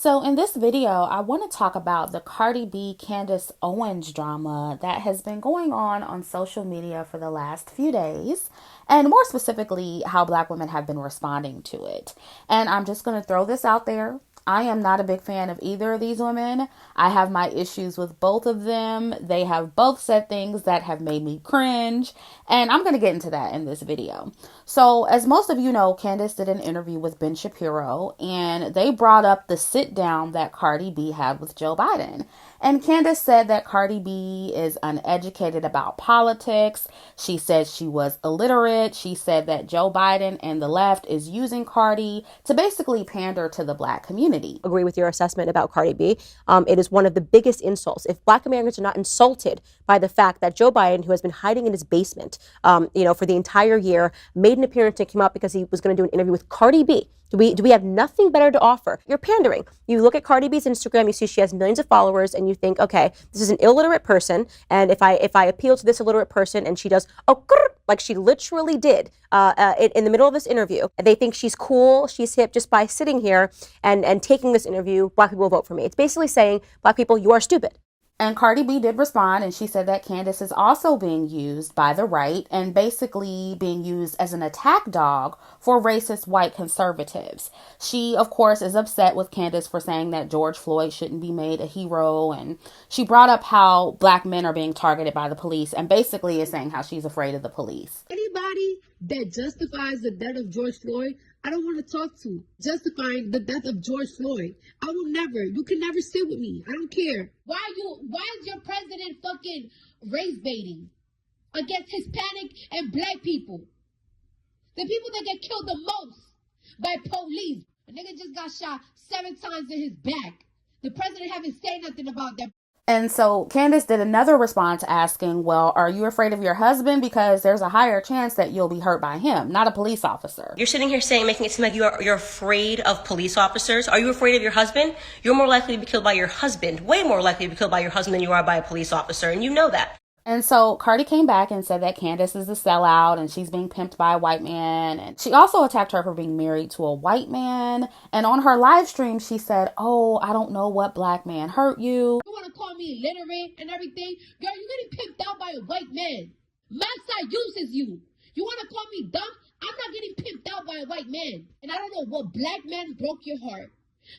So in this video, I want to talk about the Cardi B Candace Owens drama that has been going on social media for the last few days, and more specifically, how Black women have been responding to it. And I'm just going to throw this out there. I am not a big fan of either of these women. I have my issues with both of them. They have both said things that have made me cringe, and I'm going to get into that in this video. So, as most of you know, Candace did an interview with Ben Shapiro, and they brought up the sit down that Cardi B had with Joe Biden. And Candace said that Cardi B is uneducated about politics. She said she was illiterate. She said that Joe Biden and the left is using Cardi to basically pander to the Black community. Agree with your assessment about Cardi B. It is one of the biggest insults. If Black Americans are not insulted by the fact that Joe Biden, who has been hiding in his basement, for the entire year, made an appearance and came out because he was going to do an interview with Cardi B. Do we have nothing better to offer? You're pandering. You look at Cardi B's Instagram, you see she has millions of followers, and you think, okay, this is an illiterate person, and if I appeal to this illiterate person and she does, like she literally did in the middle of this interview, they think she's cool, she's hip just by sitting here and taking this interview, Black people will vote for me. It's basically saying, Black people, you are stupid. And Cardi B did respond, and she said that Candace is also being used by the right and basically being used as an attack dog for racist white conservatives. She, of course, is upset with Candace for saying that George Floyd shouldn't be made a hero, and she brought up how Black men are being targeted by the police and basically is saying how she's afraid of the police. Anybody that justifies the death of George Floyd, I don't want to talk to. Justifying the death of George Floyd. I will never. You can never sit with me. I don't care. Why is your president fucking race baiting against Hispanic and Black people? The people that get killed the most by police. A nigga just got shot 7 times in his back. The president haven't said nothing about that. And so Candace did another response asking, well, are you afraid of your husband? Because there's a higher chance that you'll be hurt by him, not a police officer. You're sitting here making it seem like you're afraid of police officers. Are you afraid of your husband? You're more likely to be killed by your husband, way more likely to be killed by your husband than you are by a police officer. And you know that. And so Cardi came back and said that Candace is a sellout and she's being pimped by a white man. And she also attacked her for being married to a white man. And on her live stream, she said, oh, I don't know what Black man hurt you. You want to call me illiterate and everything? Girl, you're getting pimped out by a white man. Massa uses you. You want to call me dumb? I'm not getting pimped out by a white man. And I don't know what Black man broke your heart.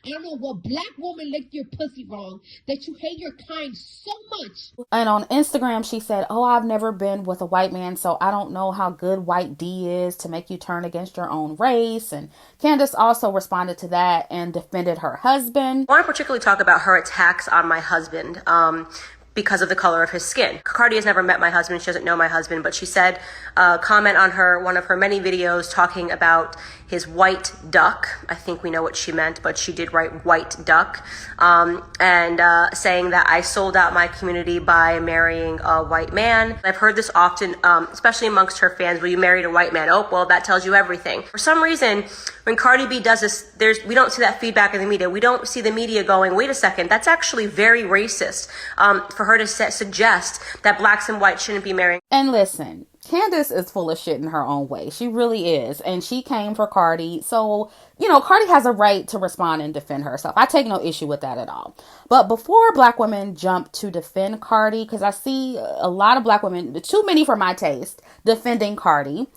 I don't know what Black woman licked your pussy wrong that you hate your kind so much. And on Instagram, she said, oh, I've never been with a white man, so I don't know how good white D is to make you turn against your own race. And Candace also responded to that and defended her husband. I want to particularly talk about her attacks on my husband. Because of the color of his skin. Cardi has never met my husband. She doesn't know my husband, but she said, comment on one of her many videos talking about his white duck. I think we know what she meant, but she did write white duck. And saying that I sold out my community by marrying a white man. I've heard this often, especially amongst her fans, well, you married a white man. Oh, well, that tells you everything. For some reason, when Cardi B does this, we don't see that feedback in the media. We don't see the media going, wait a second, that's actually very racist. For her to suggest that Blacks and whites shouldn't be marrying. And listen, Candace is full of shit in her own way. She really is. And she came for Cardi. So, Cardi has a right to respond and defend herself. I take no issue with that at all. But before Black women jump to defend Cardi, because I see a lot of Black women, too many for my taste, defending Cardi.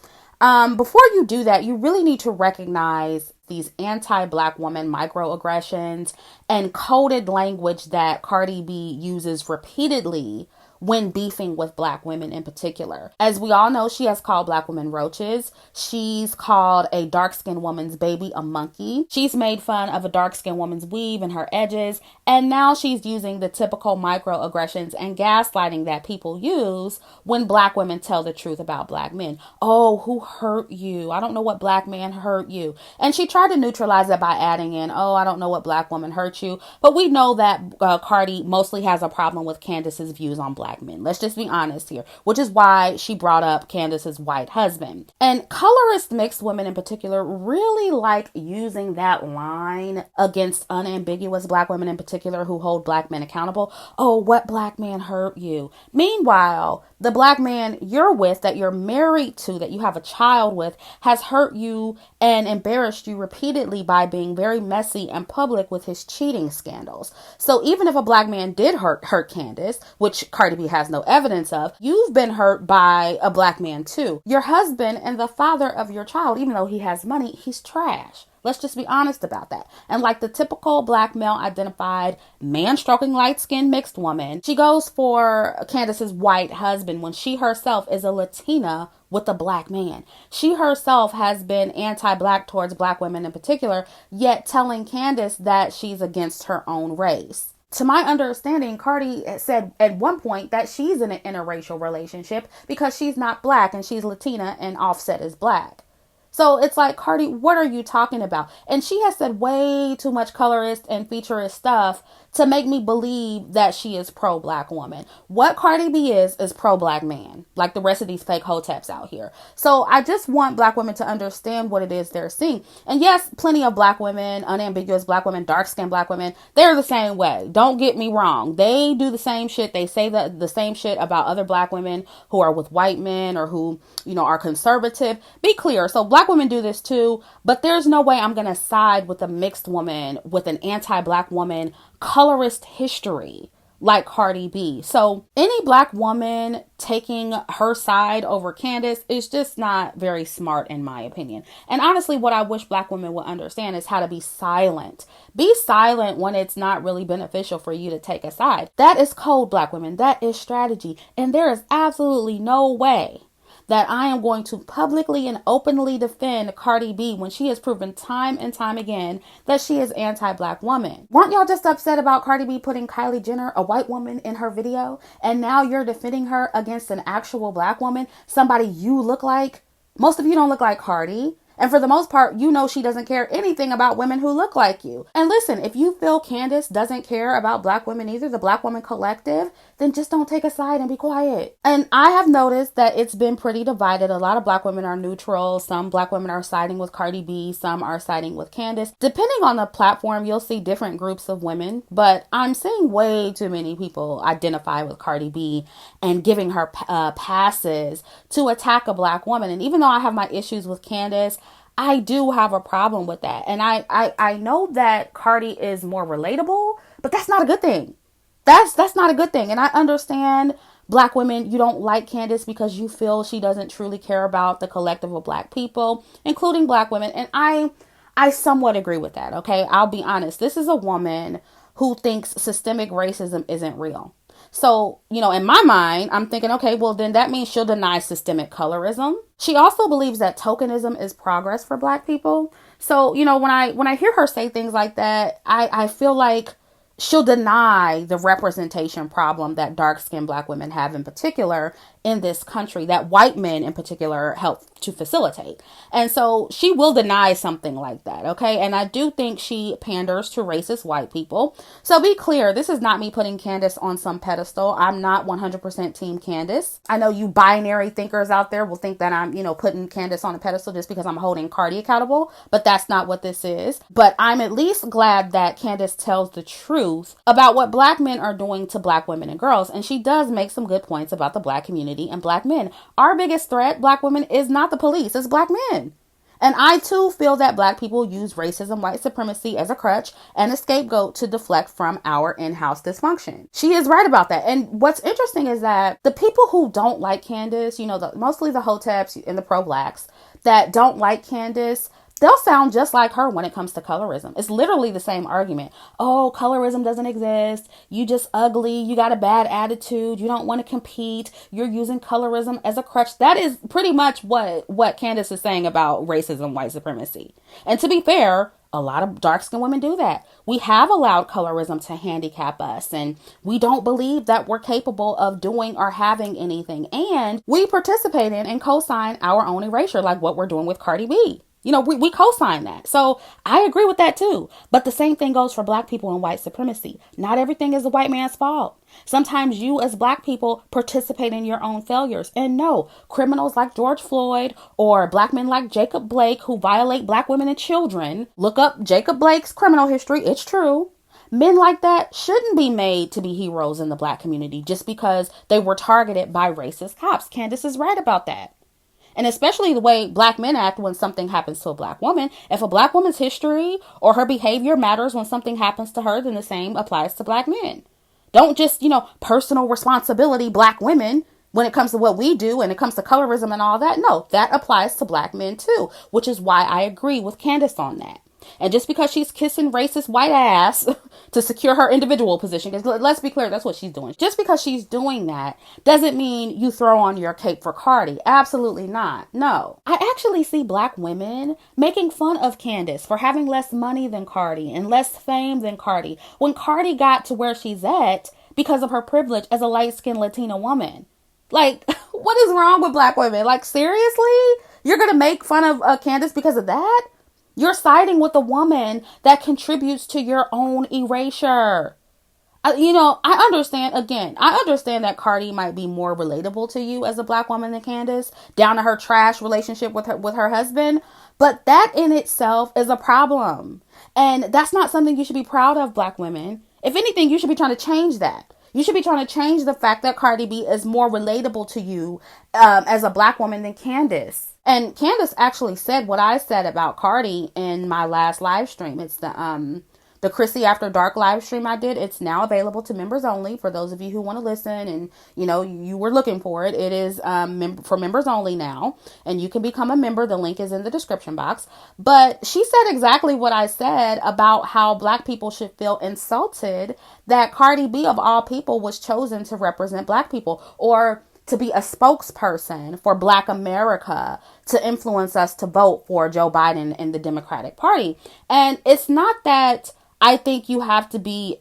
Before you do that, you really need to recognize these anti-Black woman microaggressions and coded language that Cardi B uses repeatedly when beefing with Black women in particular. As we all know, she has called Black women roaches. She's called a dark-skinned woman's baby a monkey. She's made fun of a dark-skinned woman's weave and her edges. And now she's using the typical microaggressions and gaslighting that people use when Black women tell the truth about Black men. Oh, who hurt you? I don't know what Black man hurt you. And she tried to neutralize it by adding in, oh, I don't know what Black woman hurt you. But we know that Cardi mostly has a problem with Candace's views on Black black men. Let's just be honest here, which is why she brought up Candace's white husband. And colorist mixed women in particular really like using that line against unambiguous black women in particular who hold black men accountable. Oh, what black man hurt you? Meanwhile, the black man you're with, that you're married to, that you have a child with, has hurt you and embarrassed you repeatedly by being very messy and public with his cheating scandals. So even if a black man did hurt Candace, which Cardi B has no evidence of, you've been hurt by a black man too. Your husband and the father of your child, even though he has money, he's trash. Let's just be honest about that. And like the typical black male identified man stroking light skinned mixed woman, she goes for Candace's white husband when she herself is a Latina with a black man. She herself has been anti-black towards black women in particular, yet telling Candace that she's against her own race. To my understanding, Cardi said at one point that she's in an interracial relationship because she's not black and she's Latina and Offset is black. So it's like, Cardi, what are you talking about? And she has said way too much colorist and featurist stuff to make me believe that she is pro-black woman. What Cardi B is pro-black man, like the rest of these fake hoteps out here. So I just want black women to understand what it is they're seeing. And yes, plenty of black women, unambiguous black women, dark-skinned black women, they're the same way. Don't get me wrong. They do the same shit. They say the same shit about other black women who are with white men or who, are conservative. Be clear. So black women do this too, but there's no way I'm going to side with a mixed woman with an anti-black woman colorist history like Cardi B. So any black woman taking her side over Candace is just not very smart in my opinion. And honestly, what I wish black women would understand is how to be silent. Be silent when it's not really beneficial for you to take a side. That is code, black women. That is strategy. And there is absolutely no way that I am going to publicly and openly defend Cardi B when she has proven time and time again that she is anti-black woman. Weren't y'all just upset about Cardi B putting Kylie Jenner, a white woman, in her video? And now you're defending her against an actual black woman, somebody you look like? Most of you don't look like Cardi. And for the most part, she doesn't care anything about women who look like you. And listen, if you feel Candace doesn't care about black women either, the black woman collective, then just don't take a side and be quiet. And I have noticed that it's been pretty divided. A lot of black women are neutral. Some black women are siding with Cardi B. Some are siding with Candace. Depending on the platform, you'll see different groups of women. But I'm seeing way too many people identify with Cardi B and giving her passes to attack a black woman. And even though I have my issues with Candace, I do have a problem with that. And I know that Cardi is more relatable, but that's not a good thing. That's not a good thing. And I understand black women, you don't like Candace because you feel she doesn't truly care about the collective of black people, including black women. And I somewhat agree with that. Okay. I'll be honest. This is a woman who thinks systemic racism isn't real. So, in my mind, I'm thinking, okay, well, then that means she'll deny systemic colorism. She also believes that tokenism is progress for black people. So, when I hear her say things like that, I feel like she'll deny the representation problem that dark-skinned black women have in particular in this country, that white men in particular help to facilitate. And so she will deny something like that, okay? And I do think she panders to racist white people. So be clear, this is not me putting Candace on some pedestal. I'm not 100% team Candace. I know you binary thinkers out there will think that I'm, putting Candace on a pedestal just because I'm holding Cardi accountable, but that's not what this is. But I'm at least glad that Candace tells the truth about what black men are doing to black women and girls. And she does make some good points about the black community and black men. Our biggest threat, black women, is not the police, it's black men. And I too feel that black people use racism, white supremacy as a crutch and a scapegoat to deflect from our in-house dysfunction. She is right about that. And what's interesting is that the people who don't like Candace, mostly the hoteps and the pro-blacks that don't like Candace, they'll sound just like her when it comes to colorism. It's literally the same argument. Oh, colorism doesn't exist. You just ugly. You got a bad attitude. You don't want to compete. You're using colorism as a crutch. That is pretty much what Candace is saying about racism, white supremacy. And to be fair, a lot of dark-skinned women do that. We have allowed colorism to handicap us, and we don't believe that we're capable of doing or having anything. And we participate in and co-sign our own erasure, like what we're doing with Cardi B. We co-sign that. So I agree with that too. But the same thing goes for black people and white supremacy. Not everything is the white man's fault. Sometimes you as black people participate in your own failures. And no, criminals like George Floyd or black men like Jacob Blake who violate black women and children. Look up Jacob Blake's criminal history. It's true. Men like that shouldn't be made to be heroes in the black community just because they were targeted by racist cops. Candace is right about that. And especially the way black men act when something happens to a black woman. If a black woman's history or her behavior matters when something happens to her, then the same applies to black men. Don't just, personal responsibility black women when it comes to what we do and it comes to colorism and all that. No, that applies to black men too, which is why I agree with Candace on that. And just because she's kissing racist white ass to secure her individual position, because let's be clear, that's what she's doing. Just because she's doing that doesn't mean you throw on your cape for Cardi. Absolutely not. No. I actually see black women making fun of Candace for having less money than Cardi and less fame than Cardi when Cardi got to where she's at because of her privilege as a light-skinned Latina woman. Like, what is wrong with black women? Like, seriously? You're going to make fun of Candace because of that? You're siding with a woman that contributes to your own erasure. I understand that Cardi might be more relatable to you as a black woman than Candace, down to her trash relationship with her husband. But that in itself is a problem. And that's not something you should be proud of, black women. If anything, you should be trying to change that. You should be trying to change the fact that Cardi B is more relatable to you as a black woman than Candace. And Candace actually said what I said about Cardi in my last live stream. It's the Chrissie After Dark live stream I did. It's now available to members only for those of you who want to listen and, you were looking for it. It is for members only now, and you can become a member. The link is in the description box. But she said exactly what I said about how black people should feel insulted that Cardi B, of all people, was chosen to represent black people or to be a spokesperson for Black America to influence us to vote for Joe Biden and the Democratic Party. And it's not that I think you have to be,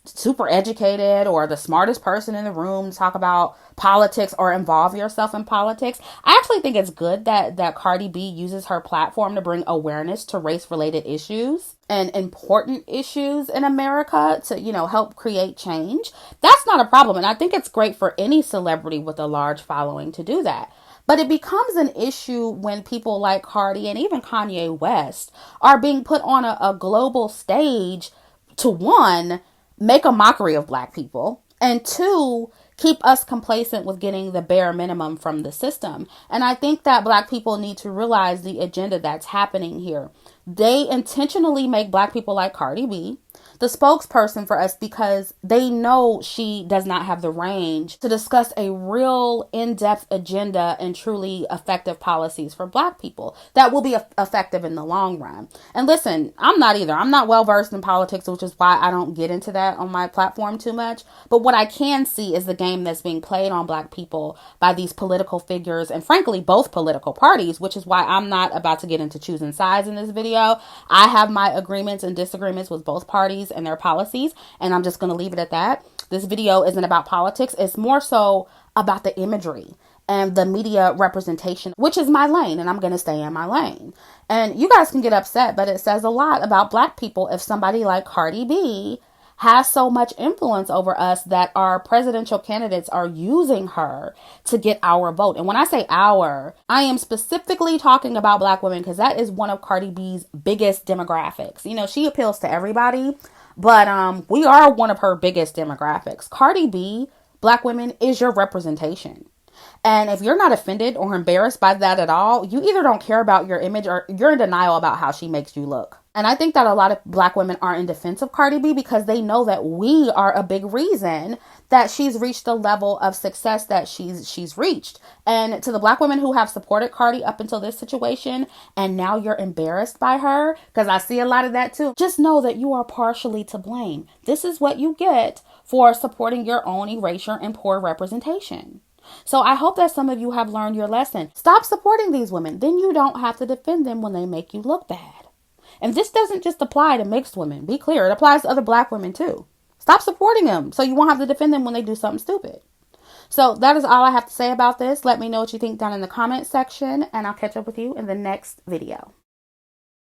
super educated or the smartest person in the room to talk about politics or involve yourself in politics. I actually think it's good that Cardi B uses her platform to bring awareness to race-related issues and important issues in America to, help create change. That's not a problem. And I think it's great for any celebrity with a large following to do that. But it becomes an issue when people like Cardi and even Kanye West are being put on a global stage to, one, make a mockery of black people, and two, keep us complacent with getting the bare minimum from the system. And I think that black people need to realize the agenda that's happening here. They intentionally make black people like Cardi B the spokesperson for us because they know she does not have the range to discuss a real in-depth agenda and truly effective policies for black people that will be effective in the long run. And listen, I'm not either. I'm not well versed in politics, which is why I don't get into that on my platform too much. But what I can see is the game that's being played on black people by these political figures and frankly, both political parties, which is why I'm not about to get into choosing sides in this video. I have my agreements and disagreements with both parties and their policies, and I'm just going to leave it at that. This video isn't about politics. It's more so about the imagery and the media representation, which is my lane, and I'm going to stay in my lane. And you guys can get upset, but it says a lot about black people if somebody like Cardi B has so much influence over us that our presidential candidates are using her to get our vote. And when I say our, I am specifically talking about black women because that is one of Cardi B's biggest demographics. She appeals to everybody, but we are one of her biggest demographics. Cardi B, black women, is your representation. And if you're not offended or embarrassed by that at all, you either don't care about your image or you're in denial about how she makes you look. And I think that a lot of black women are in defense of Cardi B because they know that we are a big reason that she's reached the level of success that she's reached. And to the black women who have supported Cardi up until this situation, and now you're embarrassed by her, because I see a lot of that too, just know that you are partially to blame. This is what you get for supporting your own erasure and poor representation. So I hope that some of you have learned your lesson. Stop supporting these women. Then you don't have to defend them when they make you look bad. And this doesn't just apply to mixed women. Be clear. It applies to other black women too. Stop supporting them so you won't have to defend them when they do something stupid. So that is all I have to say about this. Let me know what you think down in the comment section, and I'll catch up with you in the next video.